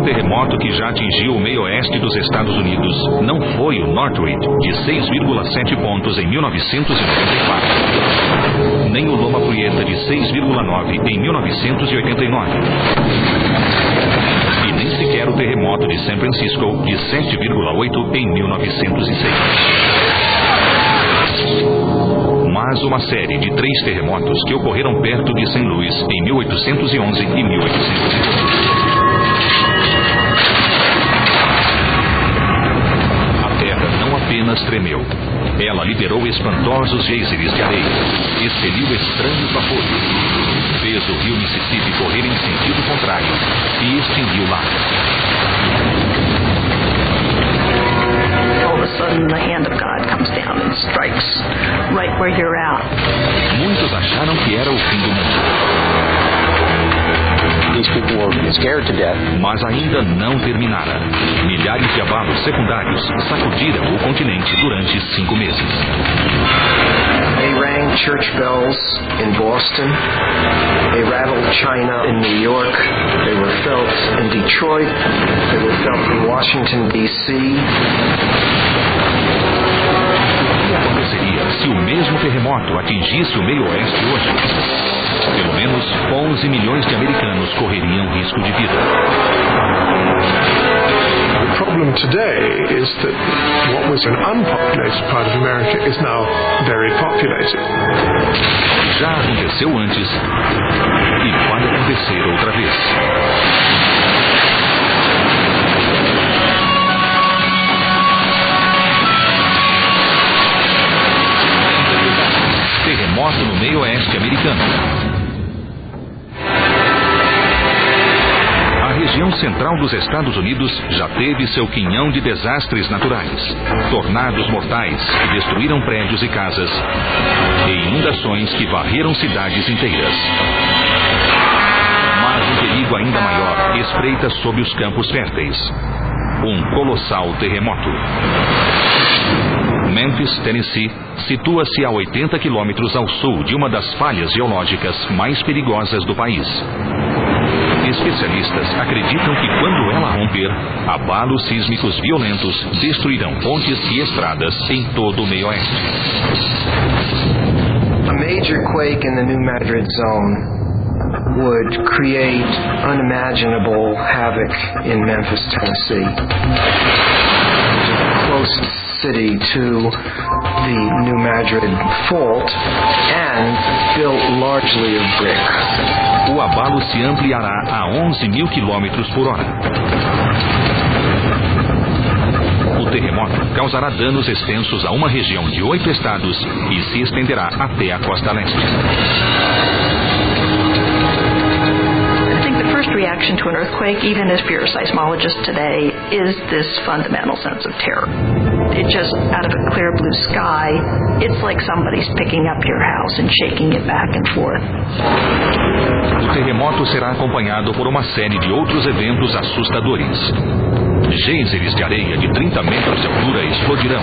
terremoto que já atingiu o meio oeste dos Estados Unidos não foi o Northridge, de 6,7 pontos em 1994, nem o Loma Prieta, de 6,9 em 1989, e nem sequer o terremoto de São Francisco, de 7,8 em 1906. Mas uma série de 3 terremotos que ocorreram perto de St. Louis em 1811 e 1812. A terra não apenas tremeu, ela liberou espantosos geysers de areia, expeliu estranhos vapores, fez o rio Mississippi correr em sentido contrário e extinguiu o lago. Sudden, the hand of God comes down and strikes right where you're at. Muitos acharam que era o fim do mundo. These people were scared to death. Mas ainda não terminara. Milhares de abalos secundários sacudiram o continente durante 5 meses. They rang church bells in Boston. They rattled China in New York. They were felt in Detroit. They were felt in Washington, D.C. O que aconteceria se o mesmo terremoto atingisse o meio oeste hoje? Pelo menos 11 milhões de americanos correriam risco de vida. The problem today is that what was an unpopulated part of America is now very populated. Já aconteceu antes e vai acontecer outra vez. Terremoto no meio oeste americano. A região central dos Estados Unidos já teve seu quinhão de desastres naturais, tornados mortais que destruíram prédios e casas, e inundações que varreram cidades inteiras. Mas um perigo ainda maior espreita sob os campos férteis: um colossal terremoto. Memphis, Tennessee, situa-se a 80 quilômetros ao sul de uma das falhas geológicas mais perigosas do país. Especialistas acreditam que quando ela romper, abalos sísmicos violentos destruirão pontes e estradas em todo o meio oeste. A major quake in the New Madrid zone would create unimaginable havoc in Memphis, Tennessee. Close city to the New Madrid fault and built largely of brick. O abalo se ampliará a 11 mil quilômetros por hora. O terremoto causará danos extensos a uma região de 8 estados e se estenderá até a costa leste. The first reaction to an earthquake, even if you're a seismologist today, is this fundamental sense of terror. It just, out of a clear blue sky, it's like somebody's picking up your house and shaking it back and forth. O terremoto será acompanhado por uma série de outros eventos assustadores. Geysers de areia de 30 metros de altura explodirão.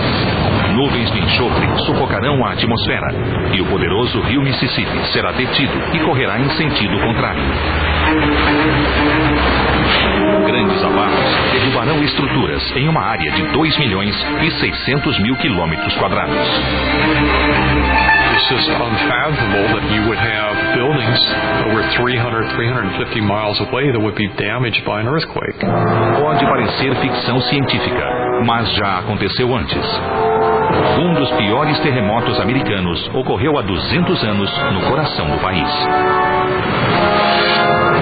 Nuvens de enxofre sufocarão a atmosfera. E o poderoso rio Mississippi será detido e correrá em sentido contrário. Grandes abalos derrubarão estruturas em uma área de 2 milhões e 600 mil quilômetros quadrados. It's just unfathomable that you would have buildings over 350 miles away that would be damaged by an earthquake. Pode parecer ficção científica, mas já aconteceu antes. Um dos piores terremotos americanos ocorreu há 200 anos no coração do país.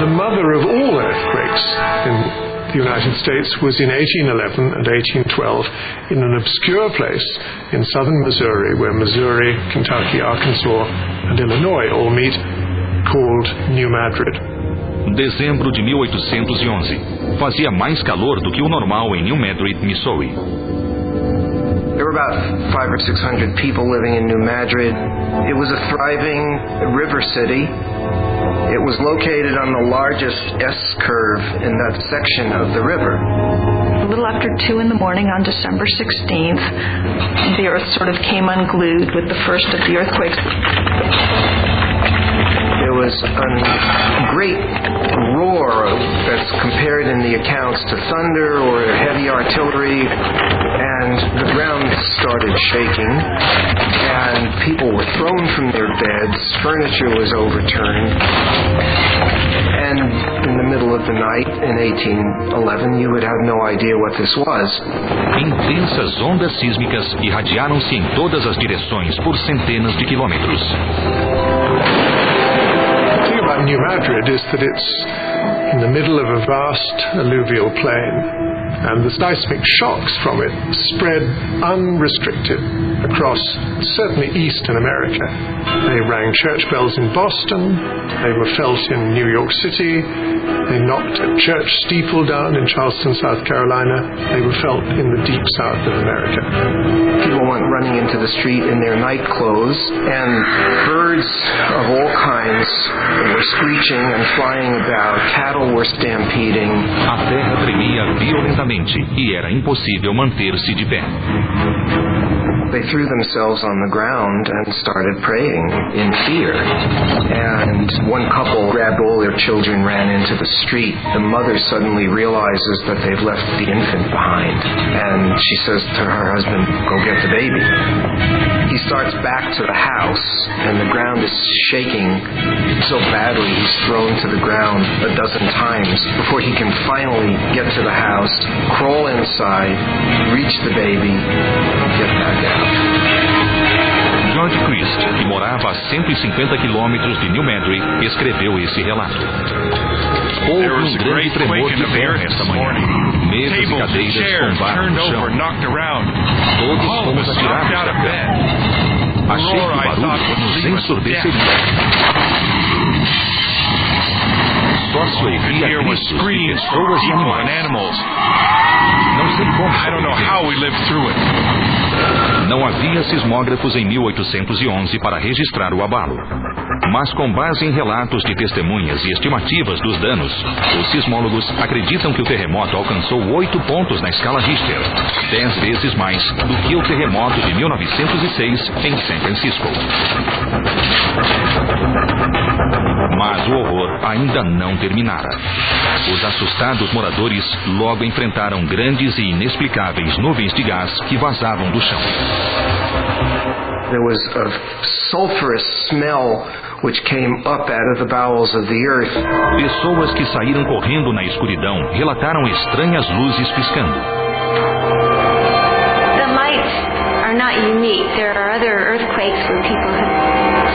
The mother of all earthquakes in the United States was in 1811 and 1812 in an obscure place in southern Missouri, where Missouri, Kentucky, Arkansas and Illinois all meet, called New Madrid. Dezembro de 1811. Fazia mais calor do que o normal em New Madrid, Missouri. There were about 500 or 600 people living in New Madrid. It was a thriving river city. It was located on the largest S-curve in that section of the river. A little after 2 in the morning on December 16th, the earth sort of came unglued with the first of the earthquakes. There was a great roar that It's compared in the accounts to thunder or heavy artillery, and the ground started shaking, and people were thrown from their beds, furniture was overturned, and in the middle of the night in 1811 you would have no idea what this was. Intensas ondas sísmicas irradiaram-se em todas as direções por centenas de quilômetros. The thing about New Madrid is that it's in the middle of a vast alluvial plain, and the seismic shocks from it spread unrestricted across certainly eastern America. They rang church bells in Boston, they were felt in New York City, they knocked a church steeple down in Charleston, South Carolina, they were felt in the deep south of America. People went running into the street in their night clothes, and birds of all kinds were screeching and flying about. Cattle were stampeding. A terra tremia violentamente e era impossível manter-se de pé. They threw themselves on the ground and started praying in fear. And one couple grabbed all their children, ran into the street. The mother suddenly realizes that they've left the infant behind. And she says to her husband, "Go get the baby." He starts back to the house, and the ground is shaking so badly he's thrown to the ground a dozen times before he can finally get to the house, crawl inside, reach the baby, and get back out. George Christ, que morava a 150 quilômetros de New Madrid, escreveu esse relato. Houve grande tremor de terra nesta manhã. Mesas e cadeiras tombaram no chão. Todos fomos atirados da terra. Achei que o barulho nos ensurdeceria. Só se ouvia gritos de pessoas e animais. Não sei como. Não havia sismógrafos em 1811 para registrar o abalo. Mas com base em relatos de testemunhas e estimativas dos danos, os sismólogos acreditam que o terremoto alcançou 8 pontos na escala Richter, 10 vezes mais do que o terremoto de 1906 em São Francisco. Mas o horror ainda não terminara. Os assustados moradores logo enfrentaram grandes e inexplicáveis nuvens de gás que vazavam do chão. There was a sulfurous smell which came up out of the bowels of the earth. Pessoas que saíram correndo na escuridão relataram estranhas luzes piscando. The lights are not unique. There are other earthquakes where people have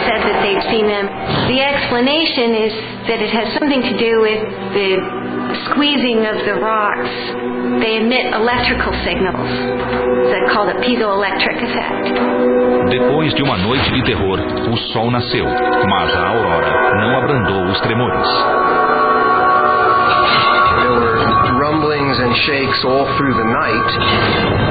said that they've seen them. The explanation is that it has something to do with the squeezing of the rocks. They emit electrical signals. It's called a piezoelectric effect. Depois de uma noite de terror, o sol nasceu, mas a aurora não abrandou os tremores. There were rumblings and shakes all through the night,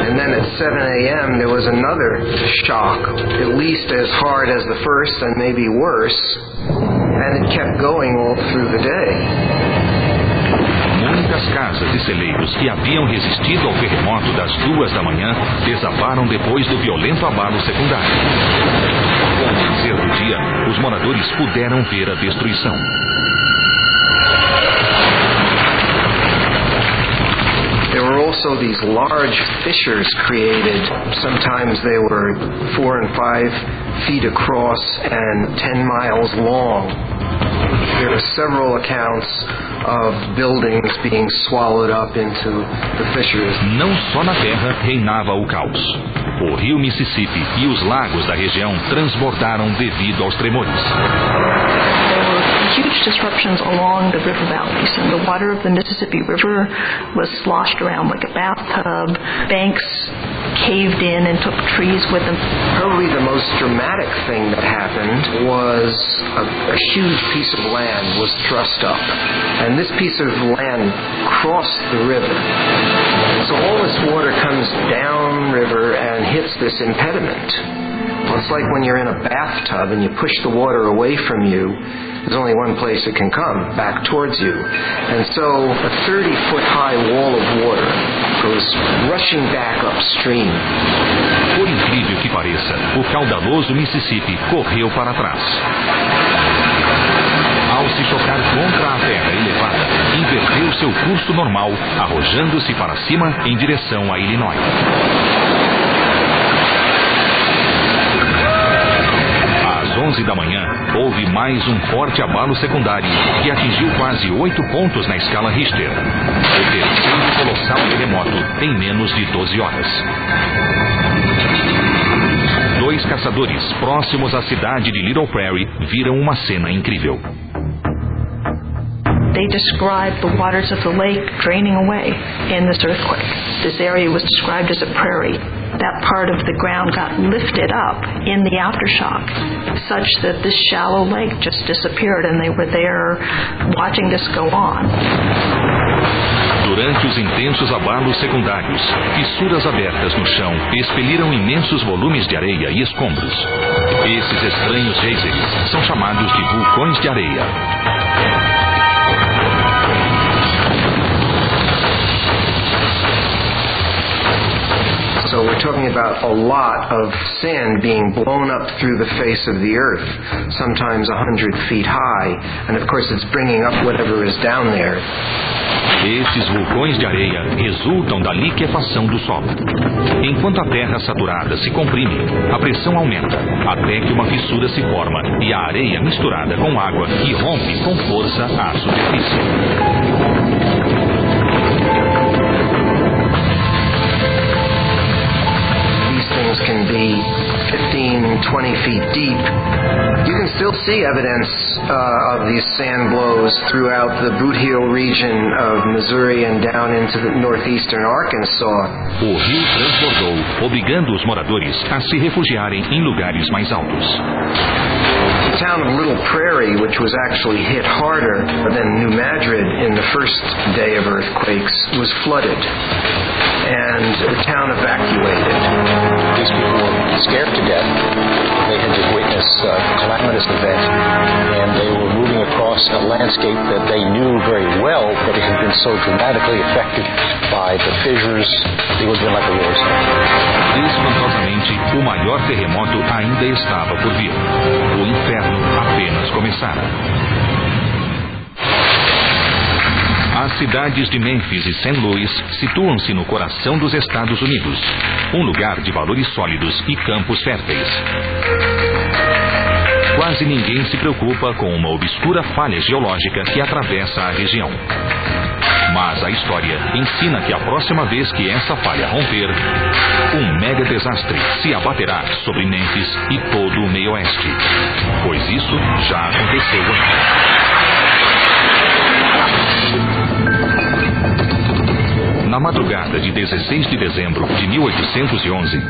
and then at 7 a.m. there was another shock, at least as hard as the first and maybe worse, and it kept going all through the day. Muitas casas e celeiros que haviam resistido ao terremoto das 2 da manhã desabaram depois do violento abalo secundário. Com o nascer do dia, os moradores puderam ver a destruição. There were also these large fissures created. Sometimes they were 4 and 5 feet across and 10 miles long. There are several accounts of buildings being swallowed up into the fissures. Não só na terra reinava o caos. O rio Mississippi e os lagos da região transbordaram devido aos tremores. Huge disruptions along the river valleys, and the water of the Mississippi River was sloshed around like a bathtub. Banks caved in and took trees with them. Probably the most dramatic thing that happened was a huge piece of land was thrust up, and this piece of land crossed the river. So all this water comes downriver and hits this impediment. Well, it's like when you're in a bathtub and you push the water away from you. There's only one place it can come, back towards you. And so a 30-foot high wall of water goes rushing back upstream. Por incrível que pareça, o caudaloso Mississippi correu para trás. Ao se chocar contra a terra elevada, inverteu seu seu curso normal, arrojando-se para cima em direção a Illinois. Às 11 da manhã, houve mais um forte abalo secundário que atingiu quase 8 pontos na escala Richter. O terceiro colossal terremoto em menos de 12 horas. 2 caçadores próximos à cidade de Little Prairie viram uma cena incrível. They described the waters of the lake draining away in this earthquake. This area was described as a prairie. That part of the ground got lifted up in the aftershock, such that this shallow lake just disappeared, and they were there watching this go on. Durante os intensos abalos secundários, fissuras abertas no chão expeliram imensos volumes de areia e escombros. Esses estranhos geysers são chamados de vulcões de areia. So we're talking about a lot of sand being blown up through the face of the earth, sometimes 100 feet high, and of course it's bringing up whatever is down there. Esses vulcões de areia resultam da liquefação do solo. Enquanto a terra saturada se comprime, a pressão aumenta, até que uma fissura se forma e a areia misturada com água irrompe com força à superfície. Can be 15, 20 feet deep. You can still see evidence of these sand blows throughout the Boot Heel region of Missouri and down into the northeastern Arkansas. O rio transbordou, obrigando os moradores a se refugiarem em lugares mais altos. The town of Little Prairie, which was actually hit harder than New Madrid in the first day of earthquakes, was flooded, and the town evacuated. These people were scared to death. They had just witnessed a calamitous event, and they were moving across a landscape that they knew very well, but it had been so dramatically affected by the fissures, it would have been like a war zone. Espantosamente, o maior terremoto ainda estava por vir. O inferno apenas começara. As cidades de Memphis e St. Louis situam-se no coração dos Estados Unidos, um lugar de valores sólidos e campos férteis. Quase ninguém se preocupa com uma obscura falha geológica que atravessa a região. Mas a história ensina que a próxima vez que essa falha romper, um mega desastre se abaterá sobre Memphis e todo o meio oeste. Pois isso já aconteceu aqui. Na madrugada de 16 de dezembro de 1811,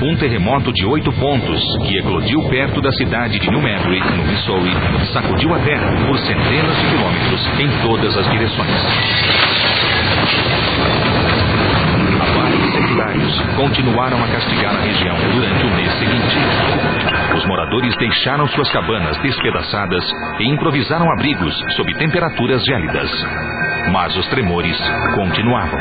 um terremoto de 8 pontos, que eclodiu perto da cidade de New Madrid, no Missouri, sacudiu a terra por centenas de quilômetros em todas as direções. Abalos secundários continuaram a castigar a região durante o mês seguinte. Os moradores deixaram suas cabanas despedaçadas e improvisaram abrigos sob temperaturas gélidas. Mas os tremores continuavam.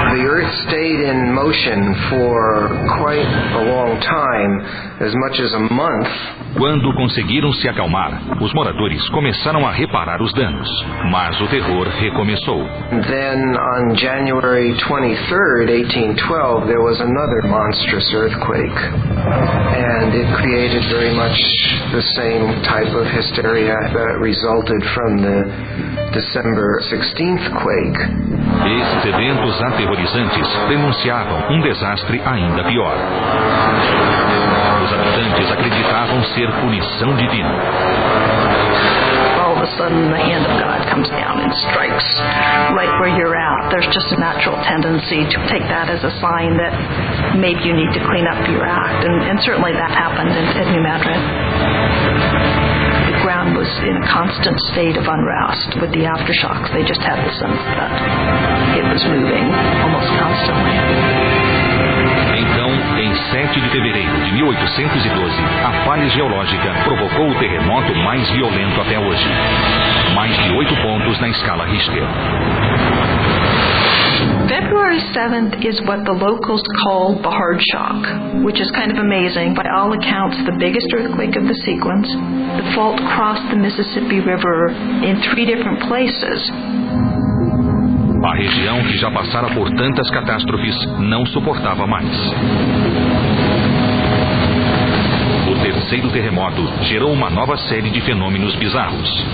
The earth stayed in motion for quite a long time, as much as a month. Quando conseguiram se acalmar, os moradores começaram a reparar os danos, mas o terror recomeçou. Then on January 23rd, 1812, there was another monstrous earthquake, and it created very much the same type of hysteria that resulted from the December 16th quake. Esses eventos aterrorizantes denunciavam um desastre ainda pior. Os habitantes acreditavam ser punição divina. All of a sudden, the hand of God comes down and strikes right where you're at. There's just a natural tendency to take that as a sign that maybe you need to clean up your act, and certainly that happened in New Madrid. The ground was in a constant state of unrest with the aftershocks. They just had the sense that it was moving almost constantly. Então, em 7 de fevereiro de 1812, a falha geológica provocou o terremoto mais violento até hoje. Mais de 8 pontos na escala Richter. February 7th is what the locals call the hard shock, which is kind of amazing. By all accounts, the biggest earthquake of the sequence. The fault crossed the Mississippi River in 3 different places. A região, que já passara por tantas catástrofes, não suportava mais. O terceiro terremoto gerou uma nova série de fenômenos bizarros.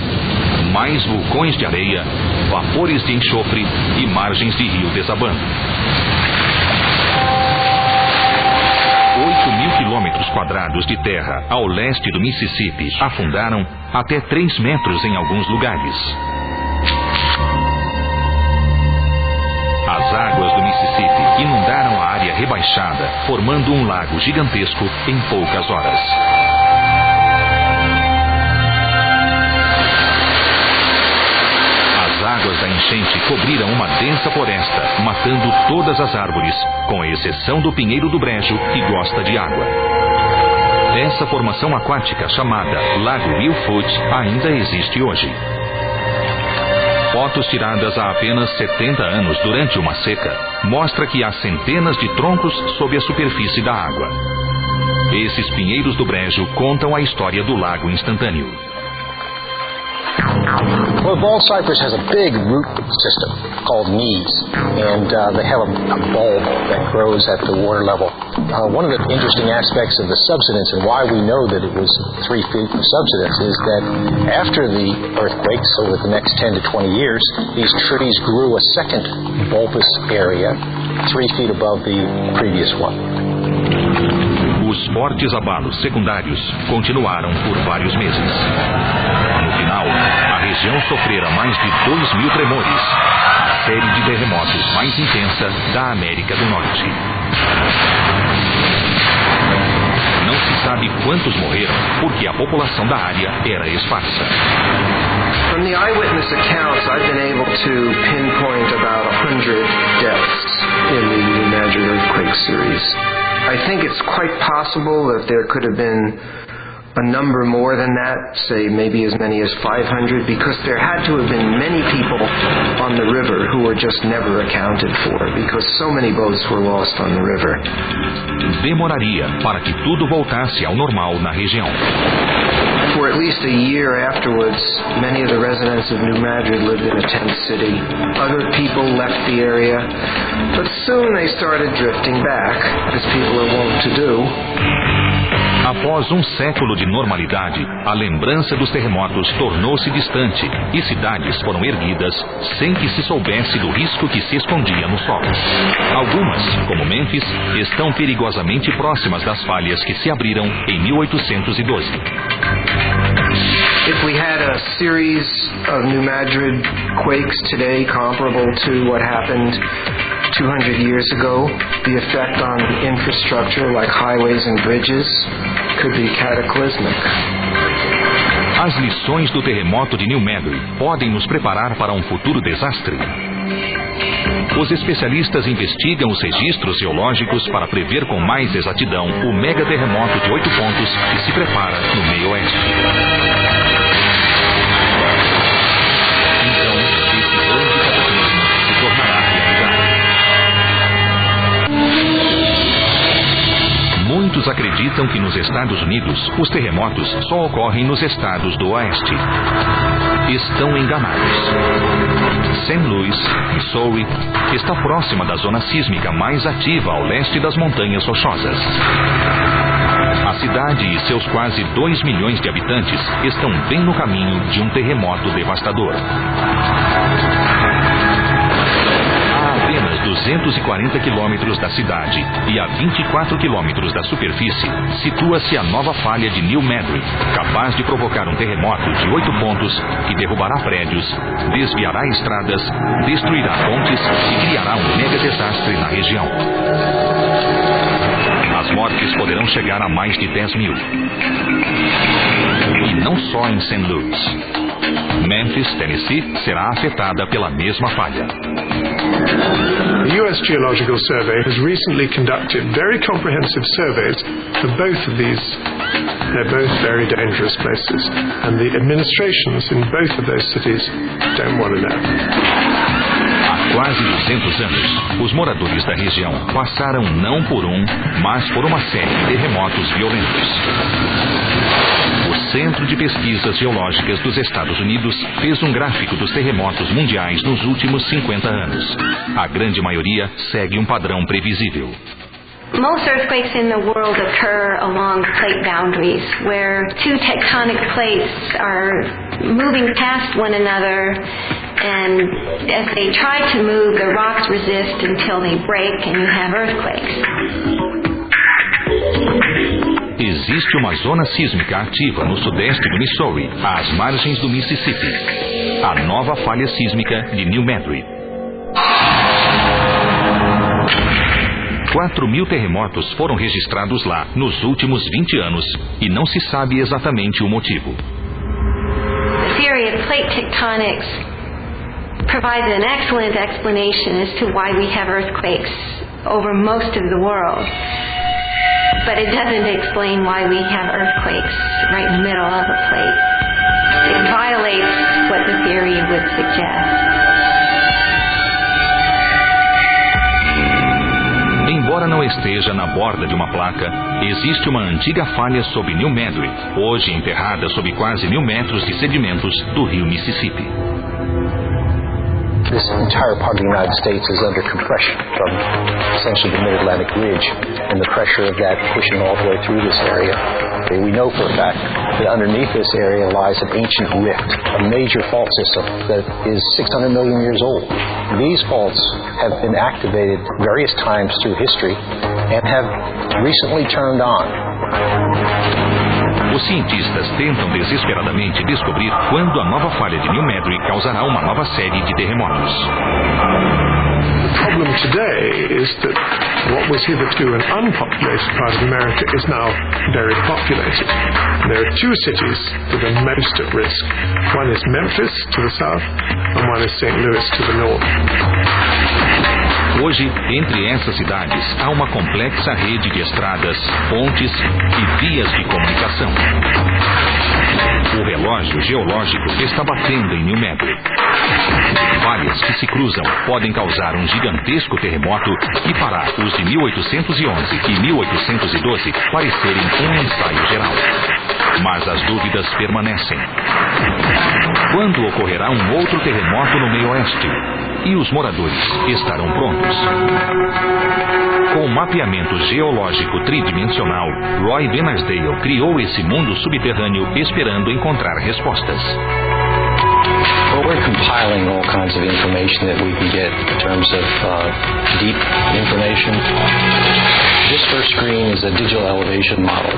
Mais vulcões de areia, vapores de enxofre e margens de rio desabando. 8.000 quilômetros quadrados de terra ao leste do Mississippi afundaram até 3 metros em alguns lugares. As águas do Mississippi inundaram a área rebaixada, formando um lago gigantesco em poucas horas. As águas da enchente cobriram uma densa floresta, matando todas as árvores, com exceção do pinheiro do brejo, que gosta de água. Essa formação aquática, chamada Lago Wilfoot, ainda existe hoje. Fotos tiradas há apenas 70 anos durante uma seca mostram que há centenas de troncos sob a superfície da água. Esses pinheiros do brejo contam a história do lago instantâneo. Well, bald cypress has a big root system called knees, and they have a bulb that grows at the water level. One of the interesting aspects of the subsidence and why we know that it was 3 feet of subsidence is that after the earthquakes, over the next 10 to 20 years, these trees grew a second bulbous area 3 feet above the previous one. Os fortes abalos secundários continuaram por vários meses. No final, a região sofrera mais de 2.000 tremores, a série de terremotos mais intensa da América do Norte. Não se sabe quantos morreram, porque a população da área era esparsa. From the eyewitness accounts, I've been able to pinpoint about 100 deaths in the New Madrid earthquake series. I think it's quite possible that there could have been a number more than that, say maybe as many as 500, because there had to have been many people on the river who were just never accounted for, because so many boats were lost on the river. Demoraria para que tudo voltasse ao normal na região. For at least a year afterwards, many of the residents of New Madrid lived in a tent city. Other people left the area, but soon they started drifting back, as people are wont to do. Após um século de normalidade, a lembrança dos terremotos tornou-se distante e cidades foram erguidas sem que se soubesse do risco que se escondia no solo. Algumas, como Memphis, estão perigosamente próximas das falhas que se abriram em 1812. If we had a series of New Madrid quakes today comparable to what happened 200 years ago, the effect on infrastructure like highways and bridges could be cataclysmic. As lições do terremoto de New Madrid podem nos preparar para um futuro desastre. Os especialistas investigam os registros geológicos para prever com mais exatidão o mega terremoto de 8 pontos que se prepara no meio oeste. Então, esse grande cataclismo se tornará realidade. Muitos acreditam que nos Estados Unidos os terremotos só ocorrem nos estados do oeste. Estão enganados. St. Louis, Missouri, está próxima da zona sísmica mais ativa ao leste das Montanhas Rochosas. A cidade e seus quase 2 milhões de habitantes estão bem no caminho de um terremoto devastador. A apenas 240 quilômetros da cidade e a 24 quilômetros da superfície, situa-se a nova falha de New Madrid, capaz de provocar um terremoto de 8 pontos que derrubará prédios, desviará estradas, destruirá pontes e criará um mega desastre na região. As mortes poderão chegar a mais de 10.000. E não só em St. Louis. Memphis, Tennessee, será afetada pela mesma falha. The U.S. Geological Survey has recently conducted very comprehensive surveys for both of these. They're both very dangerous places, and the administrations in both of those cities don't want to know. Há quase 200 anos, os moradores da região passaram não por um, mas por uma série de terremotos violentos. Centro de Pesquisas Geológicas dos Estados Unidos fez um gráfico dos terremotos mundiais nos últimos 50 anos. A grande maioria segue um padrão previsível. Most earthquakes in the world occur along plate boundaries, where two tectonic plates are moving past one another, and as they try to move, the rocks resist until they break and you have earthquakes. Existe uma zona sísmica ativa no sudeste do Missouri, às margens do Mississippi. A nova falha sísmica de New Madrid. 4.000 terremotos foram registrados lá nos últimos 20 anos e não se sabe exatamente o motivo. The theory of plate tectonics provides an excellent explanation as to why we have earthquakes over most of the world. But it doesn't explain why we have earthquakes right in the middle of a plate. It violates what the theory would suggest. Embora não esteja na borda de uma placa, existe uma antiga falha sob New Madrid, hoje enterrada sob quase 1.000 metros de sedimentos do rio Mississippi. This entire part of the United States is under compression from essentially the Mid-Atlantic Ridge, and the pressure of that pushing all the way through this area. Okay, we know for a fact that underneath this area lies an ancient rift, a major fault system that is 600 million years old. These faults have been activated various times through history and have recently turned on. Os cientistas tentam desesperadamente descobrir quando a nova falha de New Madrid causará uma nova série de terremotos. The problem today is that what was hitherto an unpopulated part of America is now very populated. There are two cities that are most at risk. One is Memphis to the south and one is St. Louis to the north. Hoje, entre essas cidades, há uma complexa rede de estradas, pontes e vias de comunicação. O relógio geológico está batendo em New Madrid. Falhas que se cruzam podem causar um gigantesco terremoto e fará os de 1811 e 1812 parecerem um ensaio geral. Mas as dúvidas permanecem. Quando ocorrerá um outro terremoto no meio-oeste? E os moradores estarão prontos? Com mapeamento geológico tridimensional, Roy Benarsdale criou esse mundo subterrâneo esperando encontrar respostas. Well, we're compiling all kinds of information that we can get in terms of deep information. This first screen is a digital elevation model,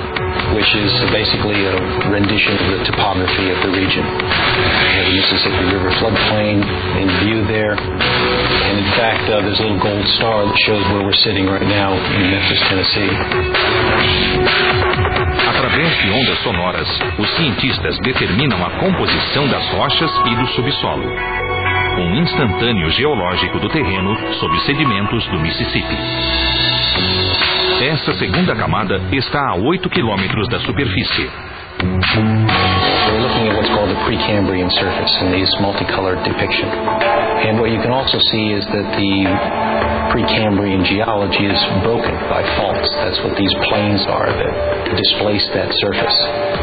which is basically a rendition of the topography of the region. We have the Mississippi River floodplain in view there, and in fact there's a little gold star that shows where we're sitting right now in Memphis, Tennessee. Através de ondas sonoras, os cientistas determinam a composição das rochas e do subsolo. Um instantâneo geológico do terreno sob sedimentos do Mississippi. Essa segunda camada está a 8 quilômetros da superfície. We're looking at what's called the Precambrian surface in these multicolored depiction. And what you can also see is that the Precambrian geology is broken by faults. That's what these plains are that displace that surface.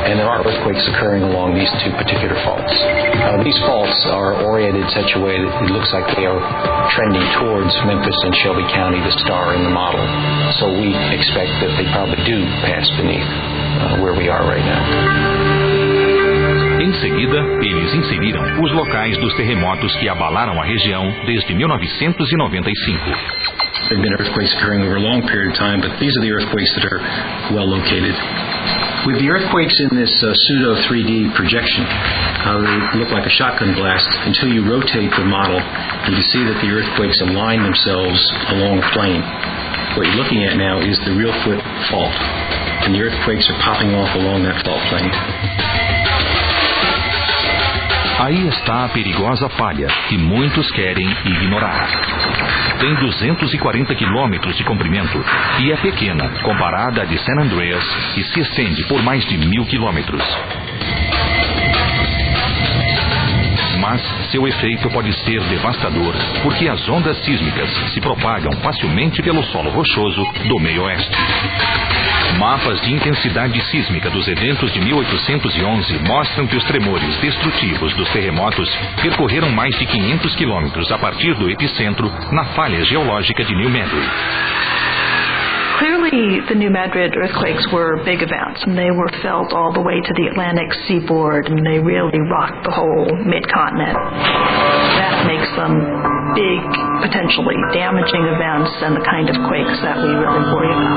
And there are earthquakes occurring along these two particular faults. These faults are oriented in such a way that it looks like they are trending towards Memphis and Shelby County, the star in the model. So we expect that they probably do pass beneath where we are right now. Em seguida, eles inseriram os locais dos terremotos que abalaram a região desde 1995. There have been earthquakes occurring over a long period of time, but these are the earthquakes that are well located. With the earthquakes in this pseudo 3D projection, they look like a shotgun blast. Until you rotate the model, you can see that the earthquakes align themselves along a plane. What you're looking at now is the real foot fault, and the earthquakes are popping off along that fault plane. Aí está a perigosa falha que muitos querem ignorar. Tem 240 quilômetros de comprimento e é pequena comparada à de San Andreas e se estende por mais de 1.000 quilômetros. Mas seu efeito pode ser devastador, porque as ondas sísmicas se propagam facilmente pelo solo rochoso do meio oeste. Mapas de intensidade sísmica dos eventos de 1811 mostram que os tremores destrutivos dos terremotos percorreram mais de 500 quilômetros a partir do epicentro na falha geológica de New Madrid. Clearly, the New Madrid earthquakes were big events, and they were felt all the way to the Atlantic seaboard, and they really rocked the whole mid-continent. That makes them big, potentially damaging events and the kind of quakes that we really worry about.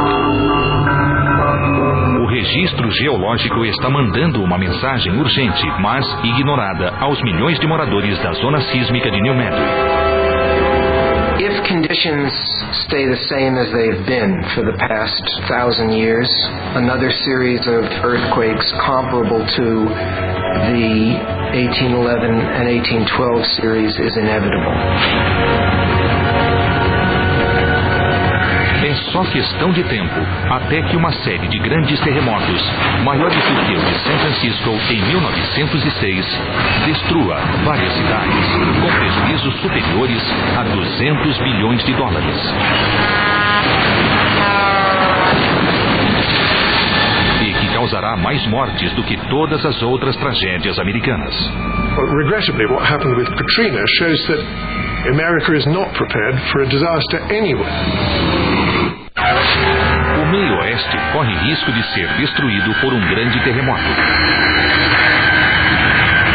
O registro geológico está mandando uma mensagem urgente, mas ignorada, aos milhões de moradores da zona sísmica de New Madrid. If conditions stay the same as they've been for the past 1,000 years, another series of earthquakes comparable to the 1811 and 1812 series is inevitable. É só questão de tempo até que uma série de grandes terremotos, maiores do que o de San Francisco em 1906, destrua várias cidades, com prejuízos superiores a 200 bilhões de dólares. E que causará mais mortes do que todas as outras tragédias americanas. Well, regrettably, what happened with Katrina shows that America is not prepared for a disaster anywhere. O meio oeste corre risco de ser destruído por um grande terremoto.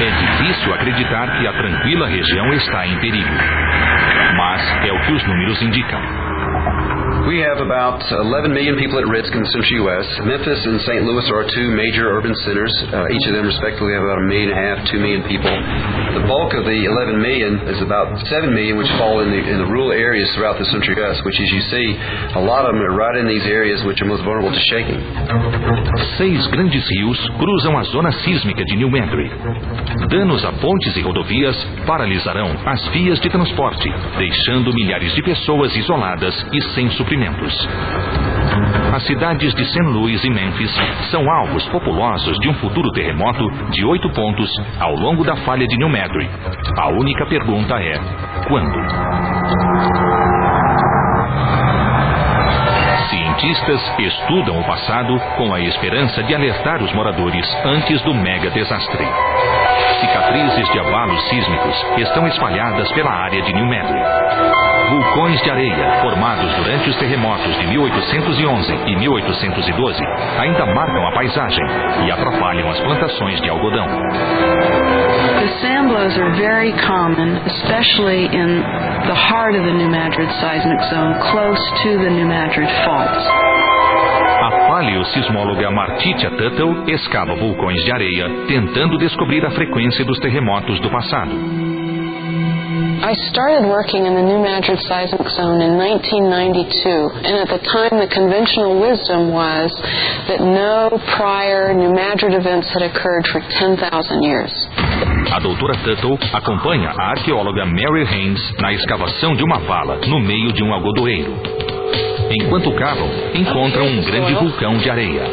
É difícil acreditar que a tranquila região está em perigo, mas é o que os números indicam. We have about 11 million people at risk in the central U.S. Memphis and St. Louis are our two major urban centers. Each of them respectively have about 1.5 million, 2 million people. The bulk of the 11 million is about 7 million, which fall in the rural areas throughout the central U.S., which, as you see, a lot of them are right in these areas which are most vulnerable to shaking. 6 grandes rios cruzam a zona sísmica de New Madrid. Danos a pontes e rodovias paralisarão as vias de transporte, deixando milhares de pessoas isoladas e sem suprimentos. As cidades de St. Louis e Memphis são alvos populosos de um futuro terremoto de 8 pontos ao longo da falha de New Madrid. A única pergunta é: quando? Cientistas estudam o passado com a esperança de alertar os moradores antes do mega desastre. Cicatrizes de abalos sísmicos estão espalhadas pela área de New Madrid. Vulcões de areia, formados durante os terremotos de 1811 e 1812, ainda marcam a paisagem e atrapalham as plantações de algodão. The sand blows are very common, especially in the heart of the New Madrid seismic zone, close to the New Madrid faults. A paleossismóloga Martitia Tuttle escava vulcões de areia, tentando descobrir a frequência dos terremotos do passado. I started working in the New Madrid seismic zone in 1992, and at the time the conventional wisdom was that no prior New Madrid events had occurred for 10,000 years. A doutora Tuttle acompanha a arqueóloga Mary Haynes na escavação de uma vala no meio de um algodoeiro. Enquanto cavam, encontram um grande vulcão de areia.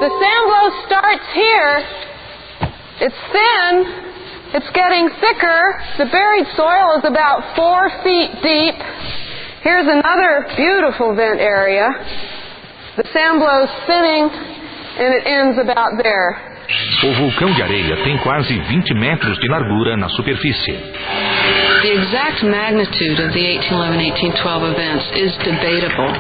The sand blow starts here. It's thin. It's getting thicker. The buried soil is about 4 feet deep. Here's another beautiful vent area. The sand blow's thinning and it ends about there. O vulcão de areia tem quase 20 metros de largura na superfície. The exact magnitude of the 1811-1812 events is debatable,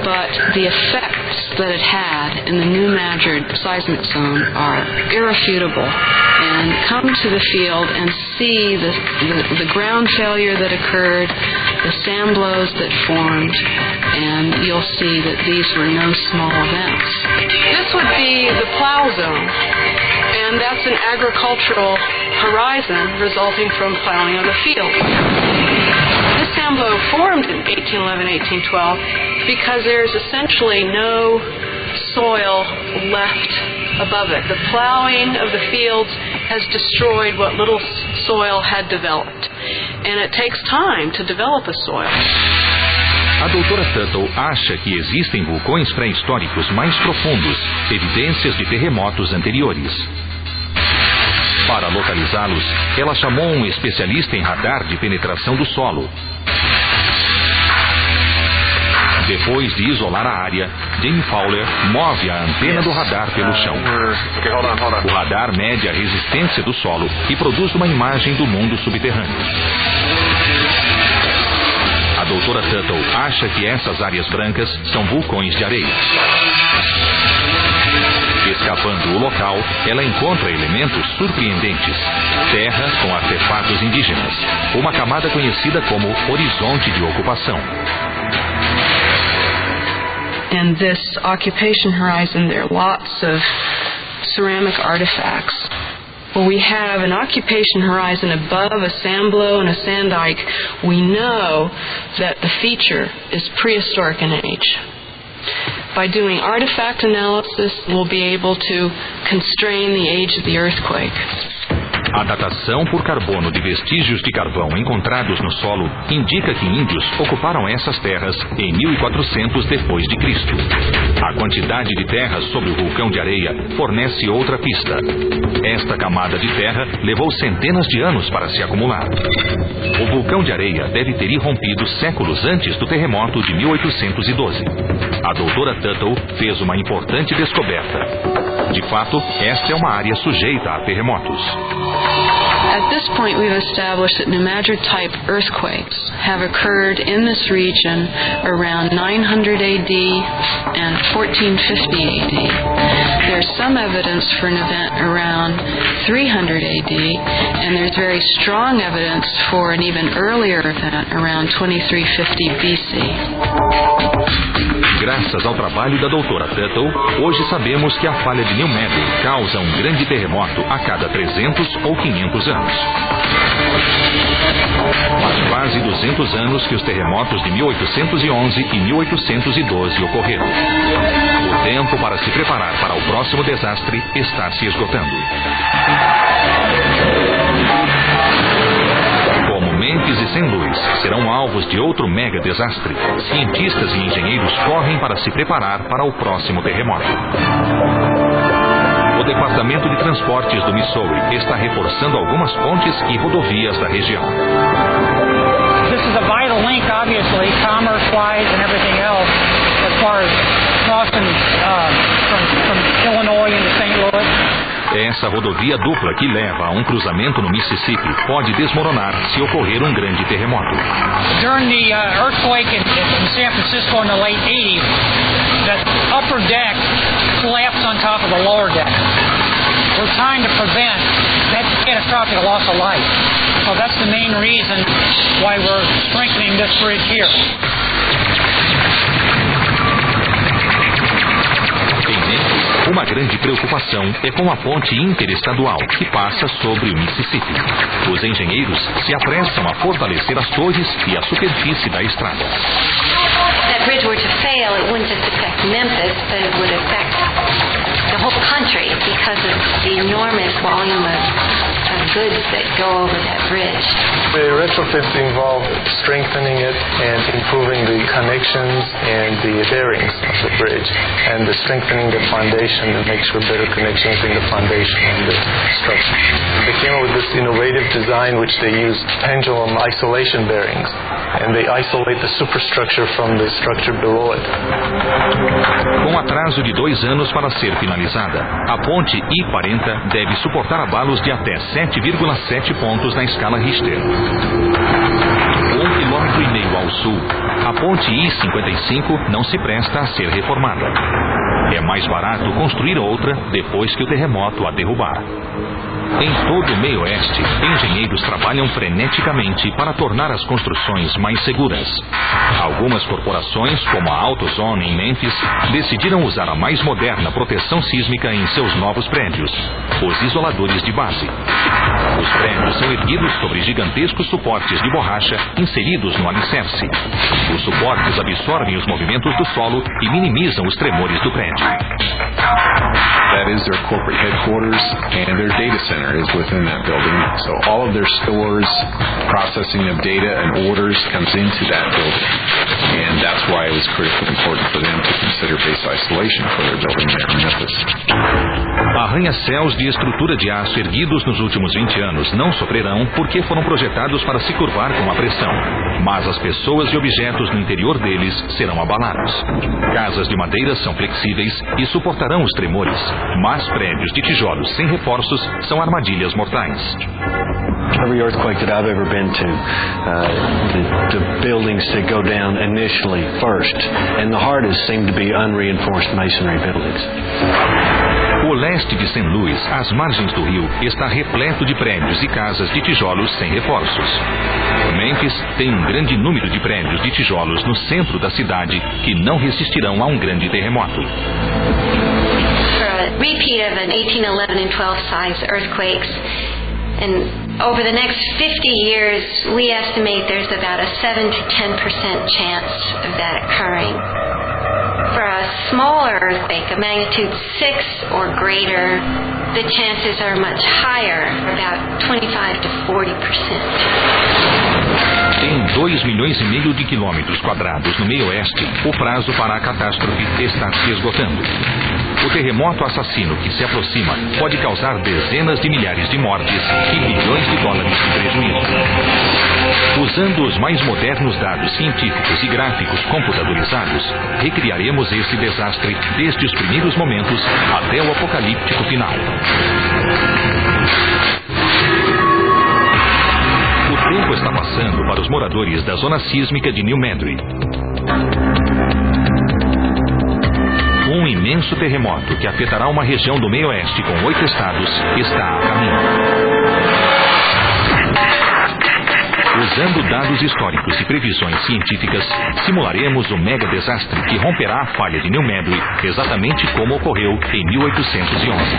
but the effects that it had in the New Madrid seismic zone are irrefutable. And come to the field and see the ground failure that occurred, the sand blows that formed, and you'll see that these were no small events. This would be the plow zone, and that's an agricultural horizon resulting from plowing of the field. This sand blow formed in 1811-1812 because there's essentially no soil left above it. The plowing of the fields has destroyed what little soil had developed, and it takes time to develop a soil. A doutora Tuttle acha que existem vulcões pré-históricos mais profundos, evidências de terremotos anteriores. Para localizá-los, ela chamou um especialista em radar de penetração do solo. Depois de isolar a área, Jim Fowler move a antena do radar pelo chão. O radar mede a resistência do solo e produz uma imagem do mundo subterrâneo. A doutora Tuttle acha que essas áreas brancas são vulcões de areia. Escapando o local, ela encontra elementos surpreendentes. Terra com artefatos indígenas. Uma camada conhecida como horizonte de ocupação. And this occupation horizon, there are lots of ceramic artifacts. Where we have an occupation horizon above a sand blow and a sand dike, we know that the feature is prehistoric in age. By doing artifact analysis, we'll be able to constrain the age of the earthquake. A datação por carbono de vestígios de carvão encontrados no solo indica que índios ocuparam essas terras em 1400 depois de Cristo. A quantidade de terra sobre o vulcão de areia fornece outra pista. Esta camada de terra levou centenas de anos para se acumular. O vulcão de areia deve ter irrompido séculos antes do terremoto de 1812. A doutora Tuttle fez uma importante descoberta. De fato, esta é uma área sujeita a terremotos. At this point, we've established that New Madrid-type earthquakes have occurred in this region around 900 AD and 1450 AD. There's some evidence for an event around 300 AD, and there's very strong evidence for an even earlier event around 2350 BC. Graças ao trabalho da doutora Tuttle, hoje sabemos que a falha de New Madrid causa um grande terremoto a cada 300 ou 500 anos. Faz quase 200 anos que os terremotos de 1811 e 1812 ocorreram. O tempo para se preparar para o próximo desastre está se esgotando. Como Memphis e St. Louis serão alvos de outro mega desastre, cientistas e engenheiros correm para se preparar para o próximo terremoto. O Departamento de Transportes do Missouri está reforçando algumas pontes e rodovias da região. This is a vital link, obviously, commerce-wise and everything else, as far as crossing from Illinois into St. Louis. Essa rodovia dupla que leva a um cruzamento no Mississippi pode desmoronar se ocorrer um grande terremoto. During the earthquake in San Francisco in the late 80s, that upper deck collapsed on top of the lower deck. We're trying to prevent that catastrophic loss of life. So that's the main reason why we're strengthening this bridge here. Uma grande preocupação é com a ponte interestadual que passa sobre o Mississippi. Os engenheiros se apressam a fortalecer as torres e a superfície da estrada. That bridge were to fail, it wouldn't just affect Memphis, but it would affect the whole country because of the enormous volume of goods that go over that bridge. The retrofits involve strengthening it and improving the connections and the bearings of the bridge, and the strengthening the foundation and make sure better connections in the foundation and the structure. They came up with this innovative design which they use pendulum isolation bearings, and they isolate the superstructure from the structure below it. Com atraso de 2 anos para ser finalizada, a ponte I-40 deve suportar abalos de até 7,7 pontos na escala Richter. 1,5 km ao sul, a ponte I-55 não se presta a ser reformada. É mais barato construir outra depois que o terremoto a derrubar. Em todo o meio-oeste, engenheiros trabalham freneticamente para tornar as construções mais seguras. Algumas corporações, como a AutoZone em Memphis, decidiram usar a mais moderna proteção sísmica em seus novos prédios, os isoladores de base. Os prédios são erguidos sobre gigantescos suportes de borracha inseridos no alicerce. Os suportes absorvem os movimentos do solo e minimizam os tremores do prédio. That is their corporate headquarters, and their data center is within that building. So all of their stores, processing of data and orders comes into that building. And that's why it was critically important for them to consider base isolation for their building there in Memphis. Arranha-céus de estrutura de aço erguidos nos últimos 20 anos não sofrerão porque foram projetados para se curvar com a pressão. Mas as pessoas e objetos no interior deles serão abalados. Casas de madeira são flexíveis e suportarão os tremores, mas prédios de tijolos sem reforços são armadilhas mortais. Every earthquake that I've ever been to, the buildings that go down initially first, and the hardest seem to be unreinforced masonry buildings. O leste de St. Louis, às margens do rio, está repleto de prédios e casas de tijolos sem reforços. Memphis tem um grande número de prédios de tijolos no centro da cidade que não resistirão a um grande terremoto. Repeat of an 1811 and 12 size earthquakes, and over the next 50 years we estimate there's about a 7 to 10% chance of that occurring. For a smaller earthquake, a magnitude 6 or greater, the chances are much higher, about 25 to 40%. Em 2,5 milhões de quilômetros quadrados no meio-oeste, o prazo para a catástrofe está se esgotando. O terremoto assassino que se aproxima pode causar dezenas de milhares de mortes e bilhões de dólares de prejuízo. Usando os mais modernos dados científicos e gráficos computadorizados, recriaremos esse desastre desde os primeiros momentos até o apocalíptico final. O tempo está passando para os moradores da zona sísmica de New Madrid. Um imenso terremoto que afetará uma região do meio-oeste com 8 estados está a caminho. Usando dados históricos e previsões científicas, simularemos o mega desastre que romperá a falha de New Madrid exatamente como ocorreu em 1811.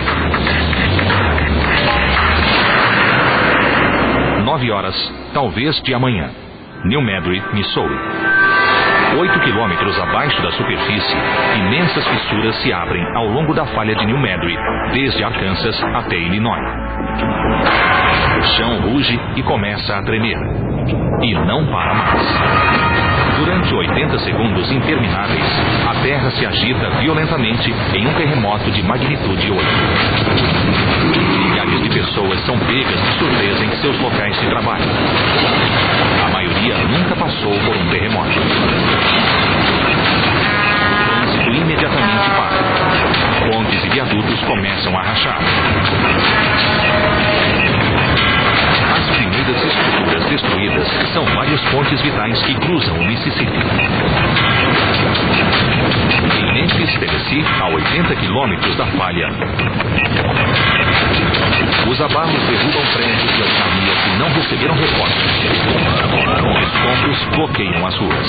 9 horas, talvez de amanhã. New Madrid, Missouri. 8 quilômetros abaixo da superfície, imensas fissuras se abrem ao longo da falha de New Madrid, desde Arkansas até Illinois. O chão ruge e começa a tremer. E não para mais. Durante 80 segundos intermináveis, a Terra se agita violentamente em um terremoto de magnitude 8. Milhares de pessoas são pegas de surpresa em seus locais de trabalho. A maioria nunca passou por um terremoto. O trânsito imediatamente para. Pontes e viadutos começam a rachar. As primeiras estruturas destruídas são várias pontes vitais que cruzam o Mississippi. Em Memphis, Tennessee, a 80 quilômetros da falha, os abalos derrubam prédios de alcania que não receberam reforços. Os escombros bloqueiam as ruas.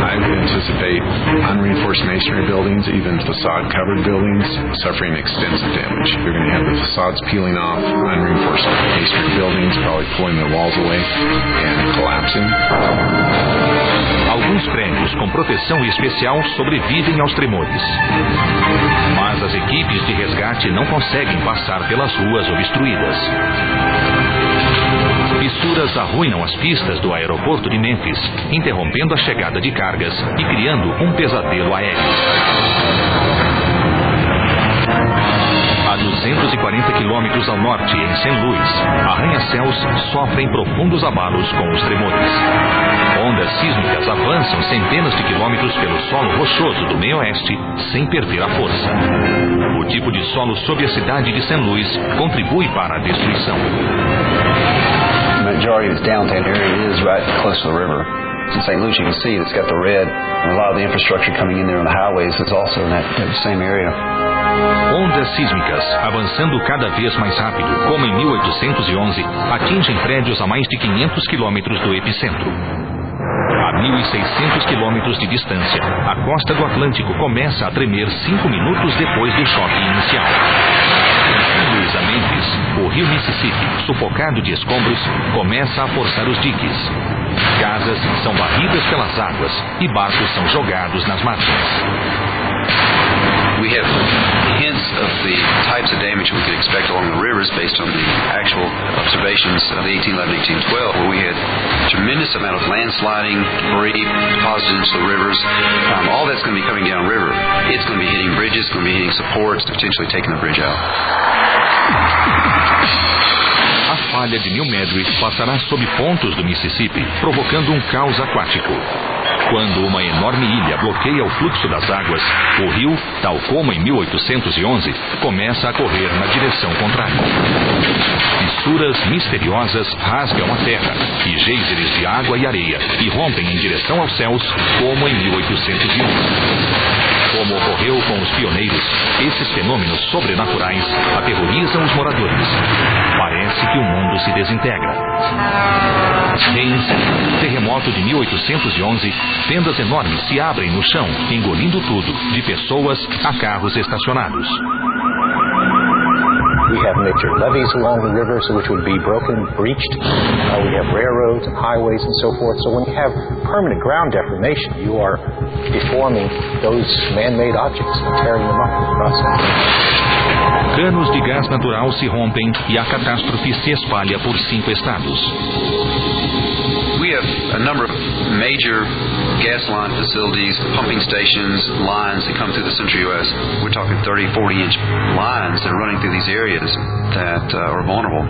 I anticipate unreinforced masonry buildings, even facade-covered buildings, suffering extensive damage. You're going to have the facades peeling off, unreinforced masonry buildings probably pulling their walls away and collapsing. Alguns prédios com proteção especial sobrevivem aos tremores. Mas as equipes de resgate não conseguem passar pelas ruas obstruídas. Fissuras arruinam as pistas do aeroporto de Memphis, interrompendo a chegada de cargas e criando um pesadelo aéreo. A 240 quilômetros ao norte, em St. Louis, arranha-céus sofrem profundos abalos com os tremores. Ondas sísmicas avançam centenas de quilômetros pelo solo rochoso do meio-oeste sem perder a força. O tipo de solo sob a cidade de St. Louis contribui para a destruição. The majority of its downtown area is right close to the river. In St. Louis, you can see it's got the red, and a lot of the infrastructure coming in there on the highways is also in that same area. Ondas sísmicas, avançando cada vez mais rápido, como em 1811, atingem prédios a mais de 500 quilômetros do epicentro. A 1.600 quilômetros de distância, a costa do Atlântico começa a tremer 5 minutos depois do choque inicial. Em Luiz a Memphis, o rio Mississippi, sufocado de escombros, começa a forçar os diques. Casas são varridas pelas águas e barcos são jogados nas margens. We have hints of the types of damage we could expect along the rivers based on the actual observations of the 1811-1812, where we had tremendous amount of landsliding, debris deposited into the rivers. All that's going to be coming downriver. It's going to be hitting bridges, it's going to be hitting supports, potentially taking the bridge out. A falha de New Madrid passará sob pontos do Mississippi, provocando um caos aquático. Quando uma enorme ilha bloqueia o fluxo das águas, o rio, tal como em 1811, começa a correr na direção contrária. Fissuras misteriosas rasgam a terra, e geysers de água e areia irrompem em direção aos céus, como em 1811. Como ocorreu com os pioneiros, esses fenômenos sobrenaturais aterrorizam os moradores. Parece que o mundo se desintegra. Haynes, terremoto de 1811, fendas enormes se abrem no chão, engolindo tudo, de pessoas a carros estacionados. We have major levees along the rivers which would be broken, breached. We have railroads and highways and so forth. So when you have permanent ground deformation, you are deforming those man-made objects and tearing them up in the process. Canos de gás natural se rompem e a catástrofe se espalha por 5 estados. We have a number of major gas line facilities, pumping stations, lines that come through the central U.S. We're talking 30, 40-inch lines that are running through these areas that are vulnerable.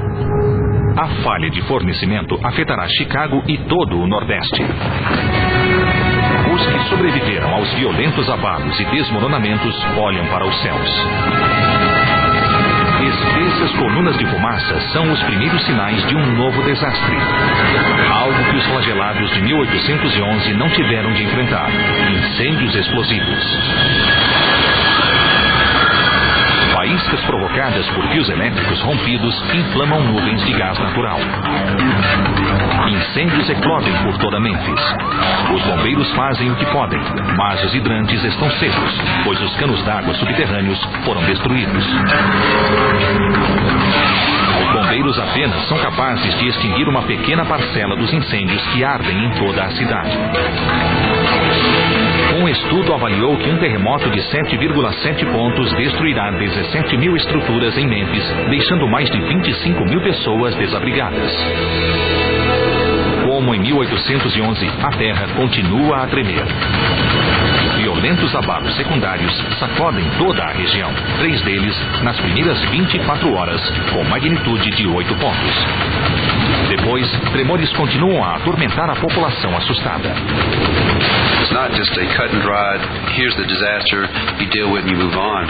A falha de fornecimento afetará Chicago e todo o Nordeste. Os que sobreviveram aos violentos abalos e desmoronamentos olham para os céus. Espessas colunas de fumaça são os primeiros sinais de um novo desastre. Algo que os flagelados de 1811 não tiveram de enfrentar: incêndios explosivos. Faíscas provocadas por fios elétricos rompidos inflamam nuvens de gás natural. Incêndios eclodem por toda Memphis. Os bombeiros fazem o que podem, mas os hidrantes estão secos, pois os canos d'água subterrâneos foram destruídos. Os bombeiros apenas são capazes de extinguir uma pequena parcela dos incêndios que ardem em toda a cidade. Um estudo avaliou que um terremoto de 7,7 pontos destruirá 17 mil estruturas em Memphis, deixando mais de 25 mil pessoas desabrigadas. Como em 1811, a terra continua a tremer. Violentos abalos secundários sacodem toda a região, 3 deles nas primeiras 24 horas, com magnitude de 8 pontos. Depois, tremores continuam a atormentar a população assustada. It's not just a cut and dried, here's the disaster, you deal with it and you move on.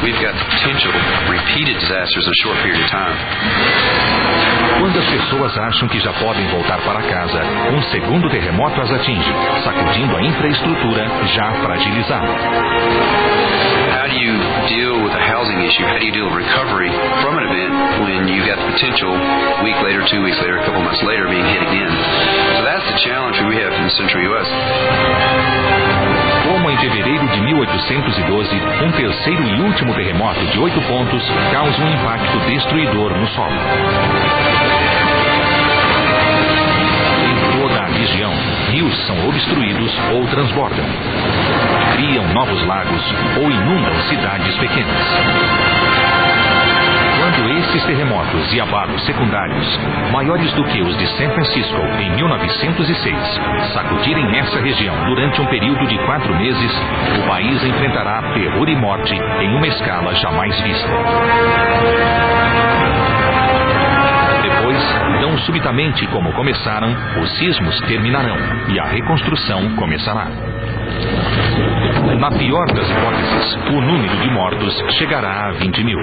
We've got potential repeated disasters in a short period of time. Quando as pessoas acham que já podem voltar para casa, um segundo terremoto as atinge, sacudindo a infraestrutura já fragilizada. How do you deal with a housing issue? How do you deal with recovery from an event when you've got the potential a week later, 2 weeks later, a couple months later being hit again? So that's the challenge we have in the central U.S. Como em fevereiro de 1812, um terceiro e último terremoto de 8 pontos causa um impacto destruidor no solo. Em toda a região, rios são obstruídos ou transbordam. Criam novos lagos ou inundam cidades pequenas. Quando esses terremotos e abalos secundários, maiores do que os de San Francisco em 1906, sacudirem essa região durante um período de 4 meses, o país enfrentará terror e morte em uma escala jamais vista. Depois, tão subitamente como começaram, os sismos terminarão e a reconstrução começará. Na pior das hipóteses, o número de mortos chegará a 20 mil.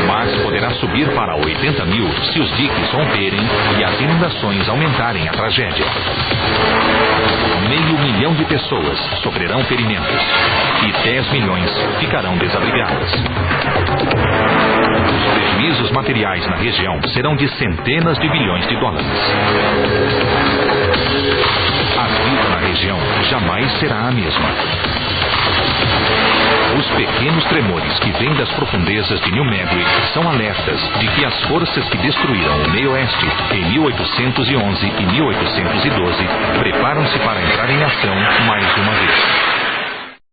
Mas poderá subir para 80 mil se os diques romperem e as inundações aumentarem a tragédia. 500 mil de pessoas sofrerão ferimentos e 10 milhões ficarão desabrigadas. Os prejuízos materiais na região serão de centenas de bilhões de dólares. A vida na região jamais será a mesma. Os pequenos tremores que vêm das profundezas de New Madrid são alertas de que as forças que destruíram o meio-oeste em 1811 e 1812 preparam-se para entrar em ação mais uma vez.